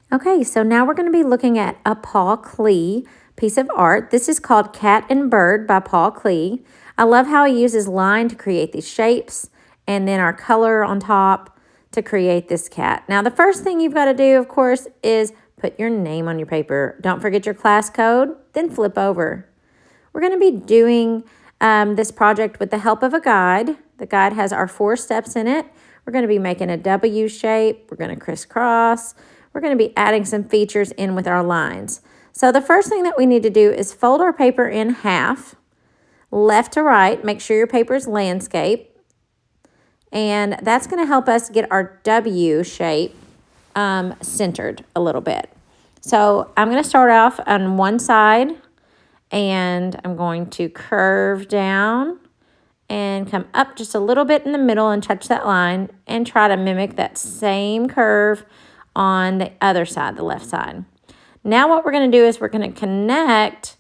Okay, so now we're going to be looking at a Paul Klee piece of art. This is called Cat and Bird by Paul Klee. I love how he uses line to create these shapes and then our color on top to create this cat. Now, the first thing you've got to do, of course, is put your name on your paper. Don't forget your class code, then flip over. We're going to be doing this project with the help of a guide. The guide has our 4 steps in it. We're going to be making a W shape. We're going to crisscross. We're going to be adding some features in with our lines. So the first thing that we need to do is fold our paper in half, left to right. Make sure your paper is landscape. And that's going to help us get our W shape centered a little bit. So I'm going to start off on one side, and I'm going to curve down and come up just a little bit in the middle and touch that line and try to mimic that same curve on the other side, the left side. Now what we're going to do is we're going to connect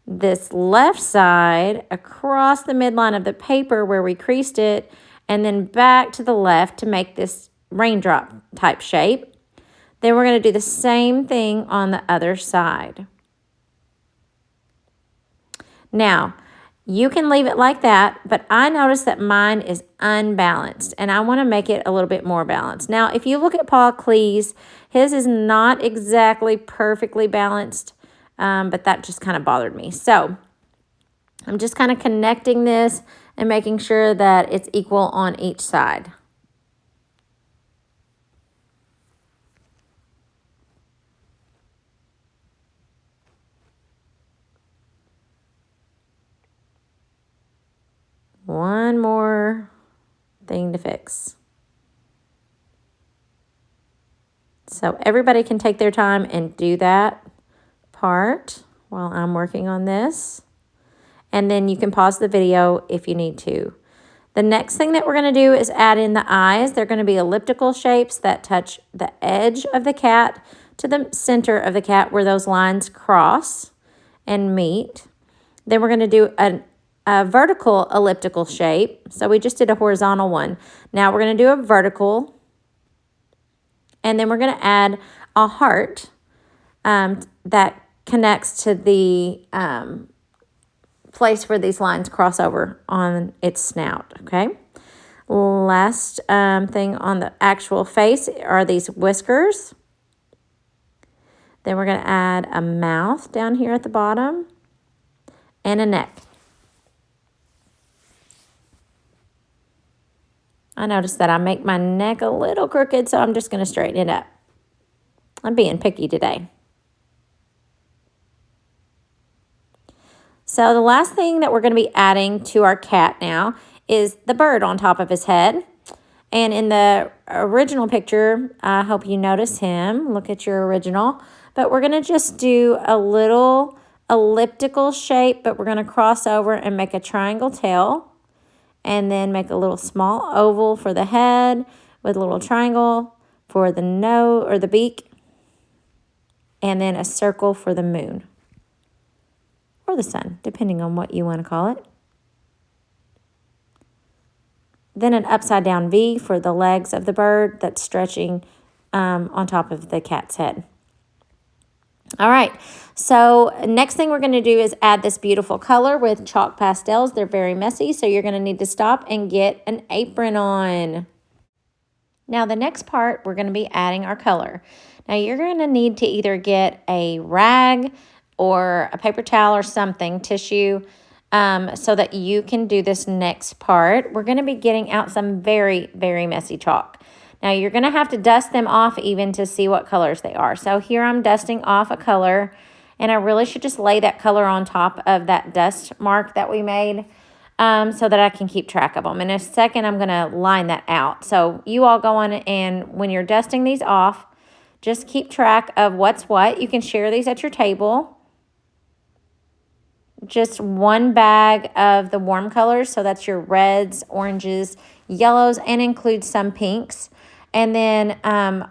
this left side across the midline of the paper where we creased it and then back to the left to make this raindrop type shape. Then we're going to do the same thing on the other side. Now, you can leave it like that, but I noticed that mine is unbalanced, and I want to make it a little bit more balanced. Now, if you look at Paul Klee's, his is not exactly perfectly balanced, but that just kind of bothered me. So I'm just kind of connecting this and making sure that it's equal on each side. One more thing to fix. So everybody can take their time and do that part while I'm working on this. And then you can pause the video if you need to. The next thing that we're going to do is add in the eyes. They're going to be elliptical shapes that touch the edge of the cat to the center of the cat where those lines cross and meet. Then we're going to do a vertical elliptical shape. So we just did a horizontal one. Now we're going to do a vertical. And then we're going to add a heart that connects to the place where these lines cross over on its snout, okay? Last thing on the actual face are these whiskers. Then we're going to add a mouth down here at the bottom and a neck. I noticed that I make my neck a little crooked, so I'm just going to straighten it up. I'm being picky today. So the last thing that we're going to be adding to our cat now is the bird on top of his head. And in the original picture, I hope you notice him. Look at your original. But we're going to just do a little elliptical shape, but we're going to cross over and make a triangle tail. And then make a little small oval for the head with a little triangle for the nose or the beak. And then a circle for the moon. Or the sun, depending on what you want to call it. Then an upside down V for the legs of the bird that's stretching on top of the cat's head. All right, so next thing we're going to do is add this beautiful color with chalk pastels. They're very messy, so you're going to need to stop and get an apron on. Now the next part, we're going to be adding our color. Now you're going to need to either get a rag or a paper towel or something, tissue, so that you can do this next part. We're going to be getting out some very, very messy chalk. Now you're going to have to dust them off even to see what colors they are. So here I'm dusting off a color, and I really should just lay that color on top of that dust mark that we made so that I can keep track of them. In a second, I'm going to line that out. So you all go on, and when you're dusting these off, just keep track of what's what. You can share these at your table. Just one bag of the warm colors, so that's your reds, oranges, yellows, and includes some pinks. And then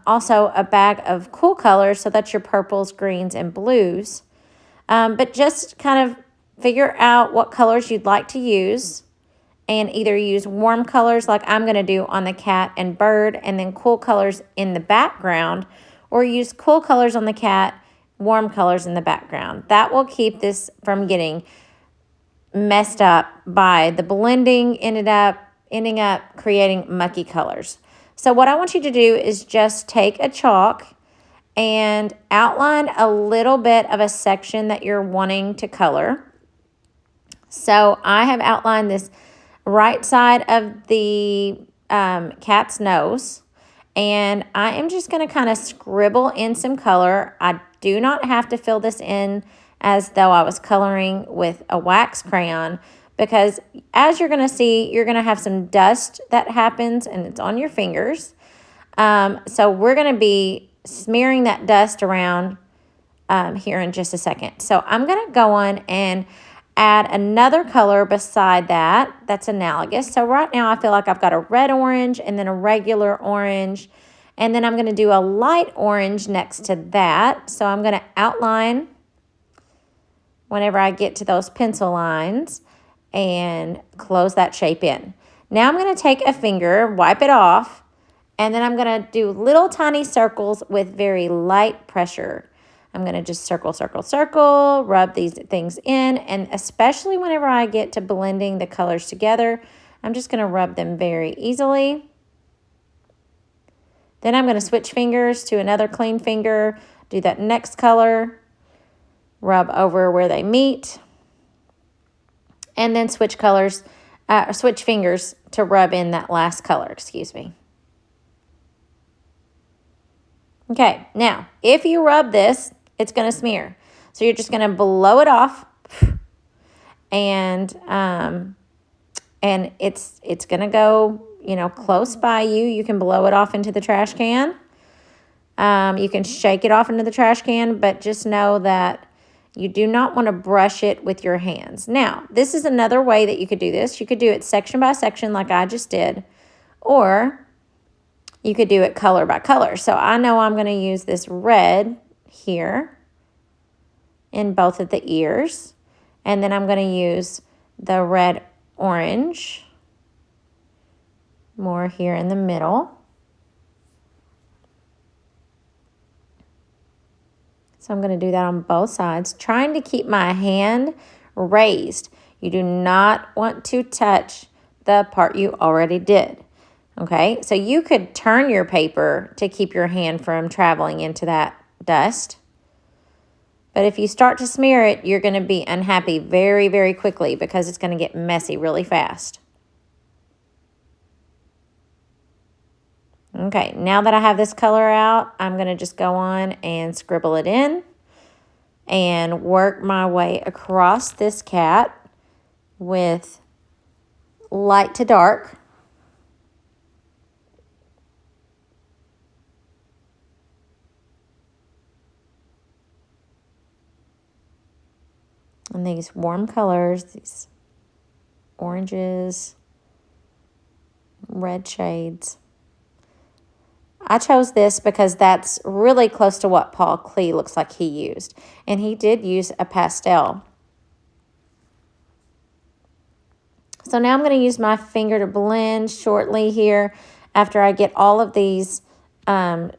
also a bag of cool colors, so that's your purples, greens, and blues. But just kind of figure out what colors you'd like to use and either use warm colors like I'm going to do on the cat and bird, and then cool colors in the background, or use cool colors on the cat, warm colors in the background. That will keep this from getting messed up by the blending ending up creating mucky colors. So what I want you to do is just take a chalk and outline a little bit of a section that you're wanting to color. So I have outlined this right side of the cat's nose, and I am just going to kind of scribble in some color. I do not have to fill this in as though I was coloring with a wax crayon, because as you're going to see, you're going to have some dust that happens and it's on your fingers. So we're going to be smearing that dust around here in just a second. So I'm going to go on and add another color beside that that's analogous. So right now I feel like I've got a red orange and then a regular orange, and then I'm going to do a light orange next to that. So I'm going to outline whenever I get to those pencil lines and close that shape in. Now I'm going to take a finger, wipe it off, and then I'm going to do little tiny circles with very light pressure. I'm going to just circle, circle, circle, rub these things in, and especially whenever I get to blending the colors together, I'm just going to rub them very easily. Then I'm going to switch fingers to another clean finger, do that next color, rub over where they meet, and then switch colors, switch fingers to rub in that last color, excuse me. Okay, now, if you rub this, it's going to smear. So you're just going to blow it off, and it's going to go, close by you. You can blow it off into the trash can. You can shake it off into the trash can, but just know that you do not want to brush it with your hands. Now, this is another way that you could do this. You could do it section by section like I just did, or you could do it color by color. So I know I'm going to use this red here in both of the ears, and then I'm going to use the red orange more here in the middle. So I'm going to do that on both sides, trying to keep my hand raised. You do not want to touch the part you already did. Okay, so you could turn your paper to keep your hand from traveling into that dust. But if you start to smear it, you're going to be unhappy very, very quickly because it's going to get messy really fast. Okay, now that I have this color out, I'm going to just go on and scribble it in and work my way across this cat with light to dark. And these warm colors, these oranges, red shades. I chose this because that's really close to what Paul Klee looks like he used. And he did use a pastel. So now I'm going to use my finger to blend shortly here after I get all of these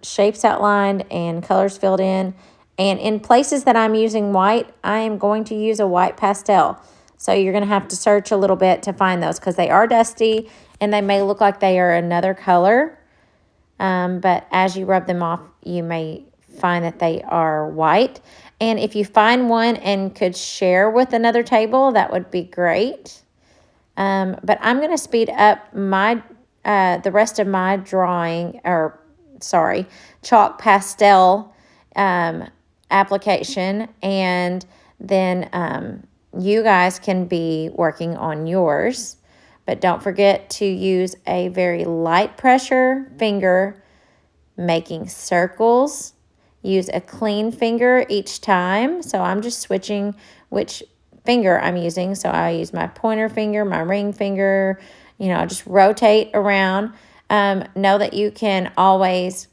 shapes outlined and colors filled in. And in places that I'm using white, I am going to use a white pastel. So you're going to have to search a little bit to find those because they are dusty and they may look like they are another color. But as you rub them off, you may find that they are white. And if you find one and could share with another table, that would be great. But I'm going to speed up my the rest of my chalk pastel application, and then you guys can be working on yours. But don't forget to use a very light pressure finger, making circles. Use a clean finger each time. So I'm just switching which finger I'm using. So I use my pointer finger, my ring finger, just rotate around. Know that you can always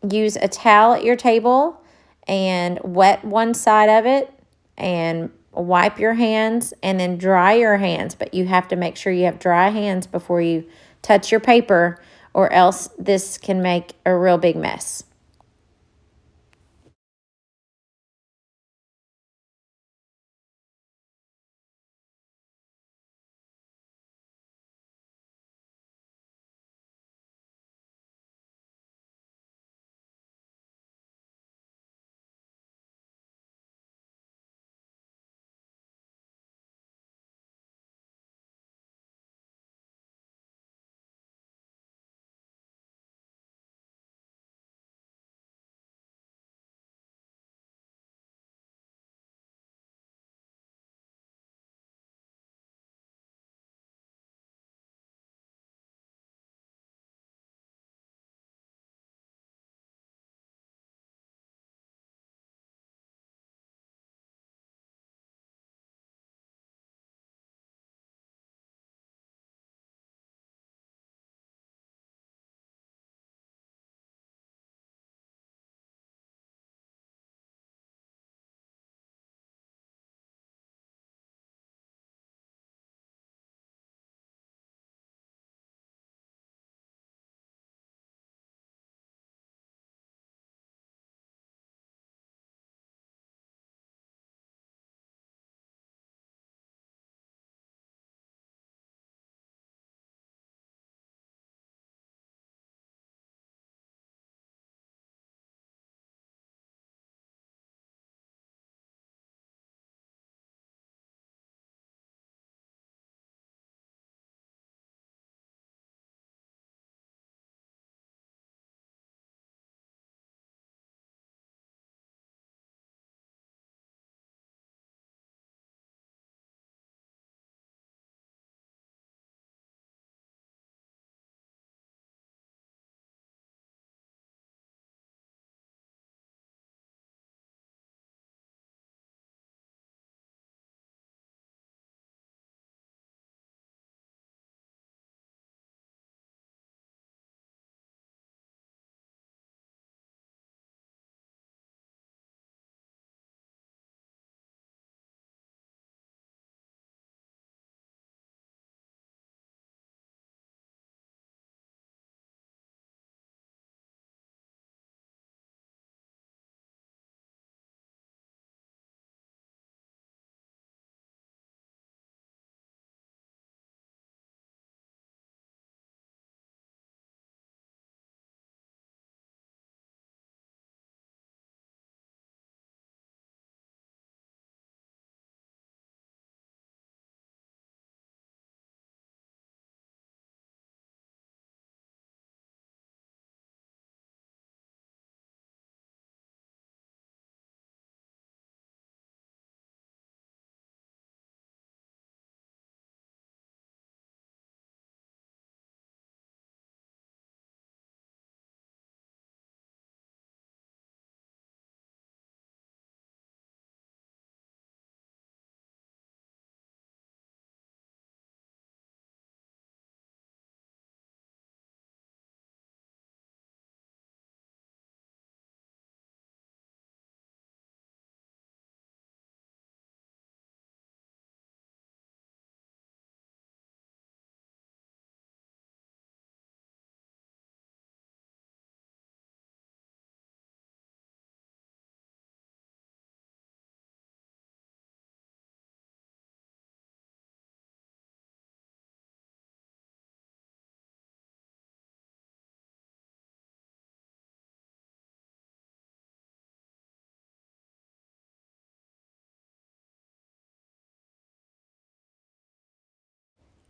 use a towel at your table and wet one side of it and wipe your hands and then dry your hands. But you have to make sure you have dry hands before you touch your paper, or else this can make a real big mess.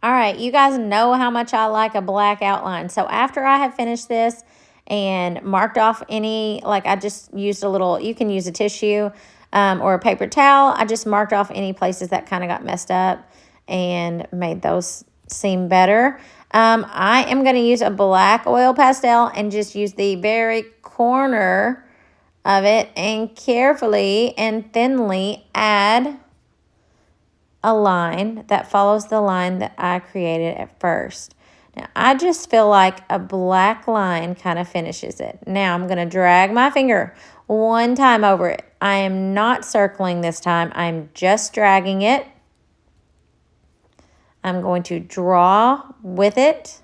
All right, you guys know how much I like a black outline. So after I have finished this and marked off any, like I just used a little, you can use a tissue or a paper towel. I just marked off any places that kind of got messed up and made those seem better. I am going to use a black oil pastel and just use the very corner of it and carefully and thinly add a line that follows the line that I created at first. Now, I just feel like a black line kind of finishes it. Now, I'm going to drag my finger one time over it. I am not circling this time. I'm just dragging it. I'm going to draw with it.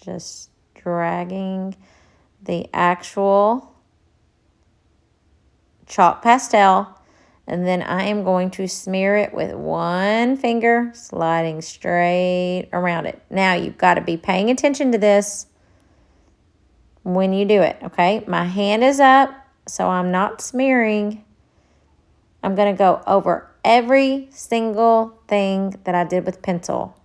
Just dragging the actual chalk pastel. And then I am going to smear it with one finger, sliding straight around it. Now, you've got to be paying attention to this when you do it, okay? My hand is up, so I'm not smearing. I'm going to go over every single thing that I did with pencil,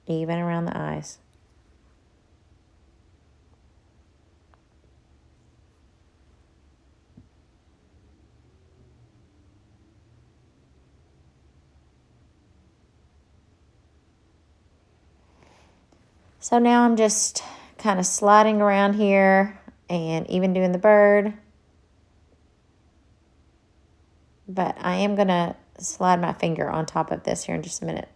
even around the eyes. So now I'm just kind of sliding around here and even doing the bird. But I am going to slide my finger on top of this here in just a minute.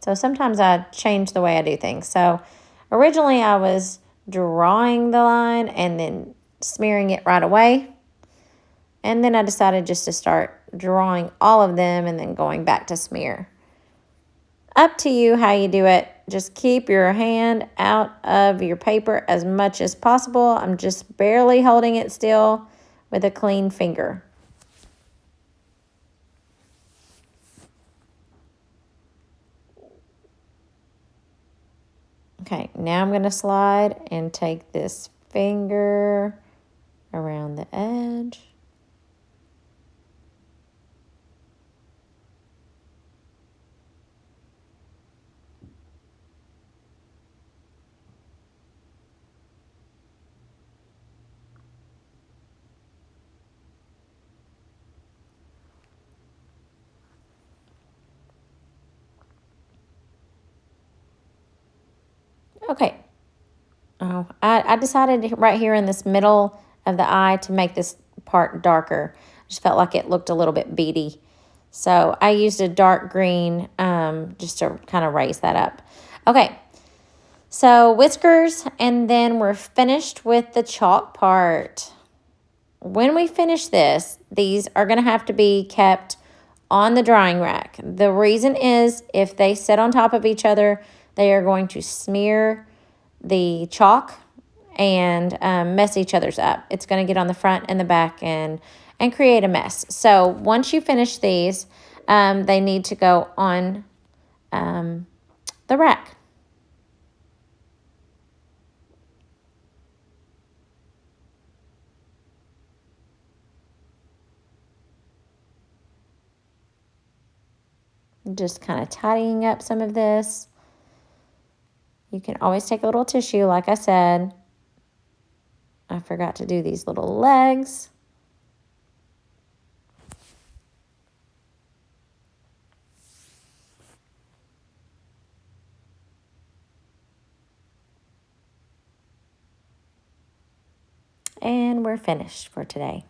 So sometimes I change the way I do things. So originally I was drawing the line and then smearing it right away. And then I decided just to start drawing all of them and then going back to smear. Up to you how you do it. Just keep your hand out of your paper as much as possible. I'm just barely holding it still with a clean finger. Okay, now I'm going to slide and take this finger around the edge. Okay. Oh, I decided right here in this middle of the eye to make this part darker. I just felt like it looked a little bit beady. So I used a dark green just to kind of raise that up. Okay, so whiskers, and then we're finished with the chalk part. When we finish this, these are going to have to be kept on the drying rack. The reason is if they sit on top of each other, they are going to smear the chalk and mess each other's up. It's going to get on the front and the back and create a mess. So once you finish these, they need to go on the rack. Just kind of tidying up some of this. You can always take a little tissue, like I said. I forgot to do these little legs. And we're finished for today.